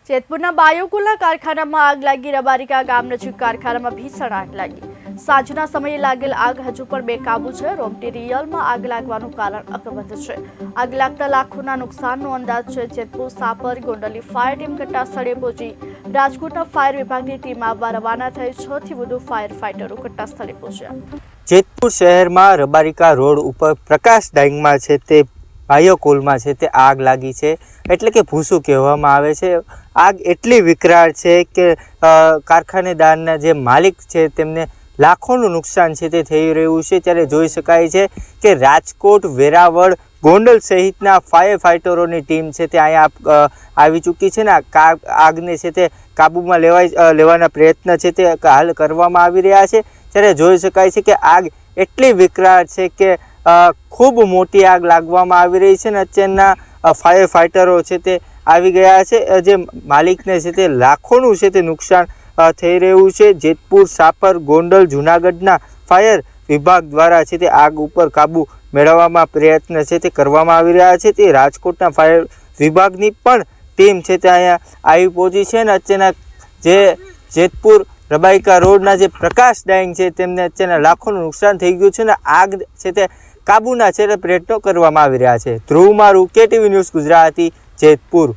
જેતપુરના બાયોકુલના કારખાનામાં આગ લાગી। રબારિકા ગામ નજીક કારખાનામાં ભીષણ આગ લાગી। સાંજના સમયે લાગેલ આગ હજુ પણ બેકાબુ છે। રો મટીરિયલમાં આગ લાગવાનું કારણ અકબંધ છે। આગ લાગતા લાખોના નુકસાનનો અંદાજ છે। જેતપુર સાપર ગોંડલની ફાયર ટીમ ઘટનાસ્થળે પહોંચી। રાજકોટના ફાયર વિભાગની ટીમ આવવા રવાના થઈ। 6 થી વધુ ફાયર ફાઇટરો ઘટનાસ્થળે પહોંચ્યા। જેતપુર શહેરમાં રબારિકા રોડ ઉપર પ્રકાશ ડાઇંગમાં છે તે બાયોકોલમાં છે તે આગ લાગી છે, એટલે કે ભૂસું કહેવામાં આવે છે। આગ એટલી વિકરાળ છે કે કારખાનેદારના જે માલિક છે તેમને લાખોનું નુકસાન છે તે થઈ રહ્યું છે। ત્યારે જોઈ શકાય છે કે રાજકોટ, વેરાવળ, ગોંડલ સહિતના ફાયર ફાઇટરોની ટીમ છે તે અહીંયા આવી ચૂકી છે ને આગને છે તે કાબૂમાં લેવાના પ્રયત્ન છે તે હાલ કરવામાં આવી રહ્યા છે। ત્યારે જોઈ શકાય છે કે આગ એટલી વિકરાળ છે કે ખૂબ મોટી આગ લાગવામાં આવી રહી છે ને અત્યારના ફાયર ફાઇટરો છે તે આવી ગયા છે। જે માલિકને છે તે લાખોનું છે તે નુકસાન થઈ રહ્યું છે। જેતપુર, સાપર, ગોંડલ, જૂનાગઢના ફાયર વિભાગ દ્વારા છે તે આગ ઉપર કાબૂ મેળવવામાં પ્રયત્ન છે તે કરવામાં આવી રહ્યા છે। તે રાજકોટના ફાયર વિભાગની પણ ટીમ છે તે અહીંયા આવી પહોંચી છે અને અત્યારના જે જેતપુર રબારિકા રોડના જે પ્રકાશ ડાઇંગ છે તેમને અત્યારના લાખોનું નુકસાન થઈ ગયું છે ને આગ છે તે કાબૂના છે તે પ્રયત્નો કરવામાં આવી રહ્યા છે। ધ્રુવ મારું, KTV ન્યૂઝ ગુજરાતી, જેતપુર।